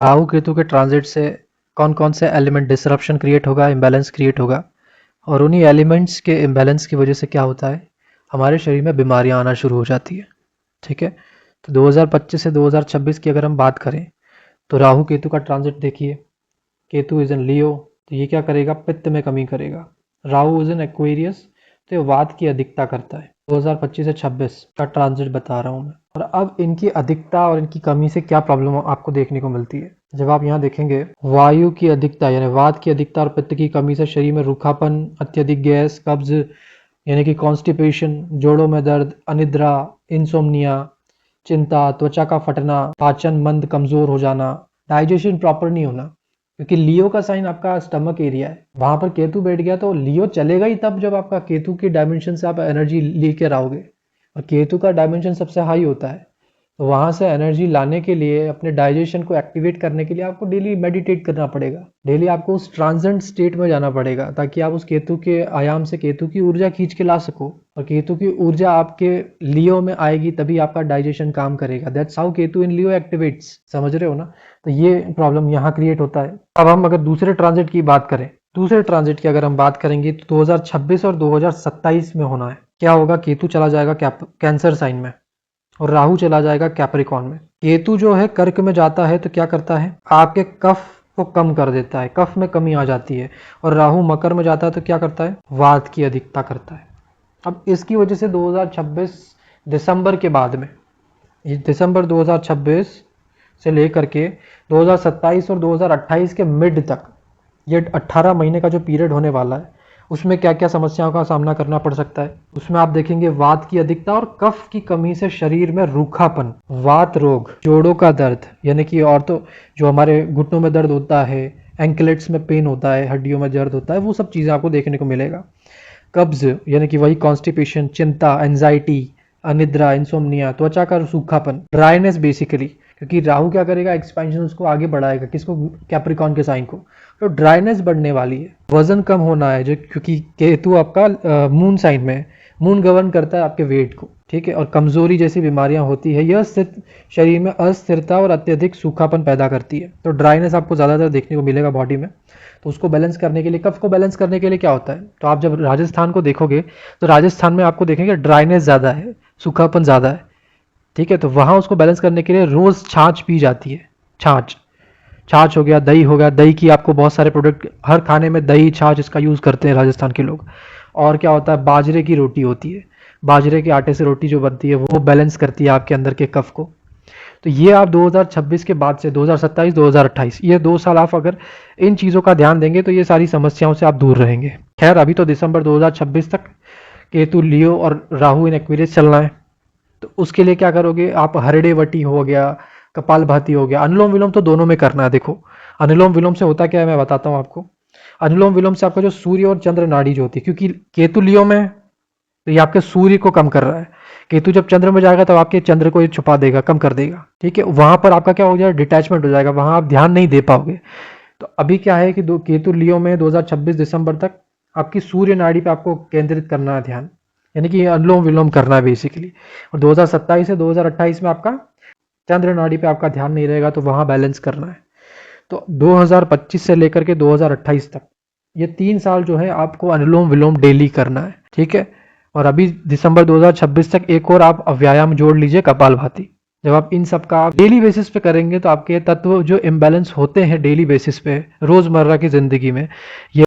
राहु केतु के ट्रांजिट से कौन कौन से एलिमेंट डिसरप्शन क्रिएट होगा, इम्बैलेंस क्रिएट होगा, और उन्हीं एलिमेंट्स के इम्बैलेंस की वजह से क्या होता है, हमारे शरीर में बीमारियां आना शुरू हो जाती है। ठीक है, तो 2025 से 2026 की अगर हम बात करें तो राहु केतु का ट्रांजिट देखिए। केतु इज इन लियो, तो ये क्या करेगा, पित्त में कमी करेगा। राहु इज इन एक्वेरियस, तो ये वात की अधिकता करता है। 2025 से 26 का ट्रांजिट बता रहा हूँ मैं। और अब इनकी अधिकता और इनकी कमी से क्या प्रॉब्लम आपको देखने को मिलती है, जब आप यहाँ देखेंगे वायु की अधिकता यानी वात की अधिकता और पित्त की कमी से शरीर में रूखापन, अत्यधिक गैस, कब्ज यानी कि कॉन्स्टिपेशन, जोड़ों में दर्द, अनिद्रा, इंसोम्निया, चिंता, त्वचा का फटना, पाचन मंद कमजोर हो जाना, डाइजेशन प्रॉपर नहीं होना। क्योंकि लियो का साइन आपका स्टमक एरिया है, वहां पर केतु बैठ गया तो लियो चलेगा ही तब जब आपका केतु की डायमेंशन से आप एनर्जी लेकर आओगे, और केतु का डायमेंशन सबसे हाई होता है। तो वहां से एनर्जी लाने के लिए, अपने डाइजेशन को एक्टिवेट करने के लिए आपको डेली मेडिटेट करना पड़ेगा, डेली आपको उस ट्रांसेंडेंट स्टेट में जाना पड़ेगा, ताकि आप उस केतु के आयाम से केतु की ऊर्जा खींच के ला सको। और केतु की ऊर्जा आपके लियो में आएगी तभी आपका डाइजेशन काम करेगा। That's how Ketu in Leo activates. समझ रहे हो ना? तो ये प्रॉब्लम यहाँ क्रिएट होता है। अब हम अगर दूसरे ट्रांजिट की बात करें, दूसरे ट्रांजिट की अगर हम बात करेंगे तो 2026 और 2027 में होना है। क्या होगा, केतु चला जाएगा कैंसर साइन में और राहु चला जाएगा कैप्रिकॉन में। केतु जो है कर्क में जाता है तो क्या करता है, आपके कफ को कम कर देता है, कफ में कमी आ जाती है। और राहु मकर में जाता है तो क्या करता है, वात की अधिकता करता है। अब इसकी वजह से 2026 दिसंबर के बाद में, ये दिसंबर 2026 से लेकर के 2027 और 2028 के मिड तक, ये 18 महीने का जो पीरियड होने वाला है, उसमें क्या क्या समस्याओं का सामना करना पड़ सकता है। उसमें आप देखेंगे वात की अधिकता और कफ की कमी से शरीर में रूखापन, वात रोग, जोड़ों का दर्द यानी कि, और तो जो हमारे घुटनों में दर्द होता है, एंकलेट्स में पेन होता है, हड्डियों में दर्द होता है, वो सब चीज़ें आपको देखने को मिलेगा। कब्ज यानी कि वही कॉन्स्टिपेशन, चिंता, एंजाइटी, अनिद्रा, इंसोम्निया, त्वचा का सूखापन, ड्राइनेस बेसिकली, क्योंकि राहु क्या करेगा, एक्सपेंशन उसको आगे बढ़ाएगा, किसको, कैप्रिकॉन के साइन को। तो ड्राइनेस बढ़ने वाली है, वजन कम होना है, जो क्योंकि केतु आपका मून साइन में है, मून गवर्न करता है आपके वेट को। ठीक है, और कमजोरी जैसी बीमारियां होती है, यह शरीर में अस्थिरता और अत्यधिक सूखापन पैदा करती है। तो ड्राइनेस आपको ज़्यादातर देखने को मिलेगा बॉडी में। तो उसको बैलेंस करने के लिए, कफ को बैलेंस करने के लिए क्या होता है, तो आप जब राजस्थान को देखोगे तो राजस्थान में आपको देखेंगे ड्राइनेस ज़्यादा है, सूखापन ज़्यादा है। ठीक है, तो वहाँ उसको बैलेंस करने के लिए रोज़ छाछ पी जाती है। छाछ, छाछ हो गया, दही हो गया, दही की आपको बहुत सारे प्रोडक्ट, हर खाने में दही छाछ इसका यूज़ करते हैं राजस्थान के लोग। और क्या होता है, बाजरे की रोटी होती है, बाजरे के आटे से रोटी जो बनती है वो बैलेंस करती है आपके अंदर के कफ को। तो ये आप 2026 के बाद से 2027 2028 ये 2 साल आप अगर इन चीज़ों का ध्यान देंगे तो ये सारी समस्याओं से आप दूर रहेंगे। खैर, अभी तो दिसंबर 2026 तक केतु लियो और राहु इन एक्वेरियस चलना है। तो उसके लिए क्या करोगे आप, हरड़े वटी हो गया, कपाल भाती हो गया, अनुलोम विलोम तो दोनों में करना है। देखो, अनुलोम विलोम से होता क्या है मैं बताता हूँ आपको। अनुलोम विलोम से आपका जो सूर्य और चंद्र नाड़ी जो होती है, क्योंकि केतु लियो में है, तो ये आपके सूर्य को कम कर रहा है। केतु जब चंद्र में जाएगा तब आपके चंद्र को ये छुपा देगा, कम कर देगा। ठीक है, वहां पर आपका क्या हो जाएगा, डिटैचमेंट हो जाएगा, वहां आप ध्यान नहीं दे पाओगे। तो अभी क्या है कि केतु लियो में 2026 दिसंबर तक आपकी सूर्य नाड़ी पे आपको केंद्रित करना है ध्यान, यानी कि अनुलोम विलोम करना है बेसिकली। और 2027 से 2028 में आपका चंद्र नाड़ी पे आपका ध्यान नहीं रहेगा, तो वहां बैलेंस करना है। तो 2025 से लेकर के 2028 तक ये 3 साल जो है आपको अनुलोम विलोम डेली करना है। ठीक है, और अभी दिसंबर 2026 तक एक और आप व्यायाम जोड़ लीजिए, कपालभाति। जब आप इन सब का डेली बेसिस पे करेंगे तो आपके तत्व जो इम्बैलेंस होते हैं डेली बेसिस पे रोजमर्रा की जिंदगी में, ये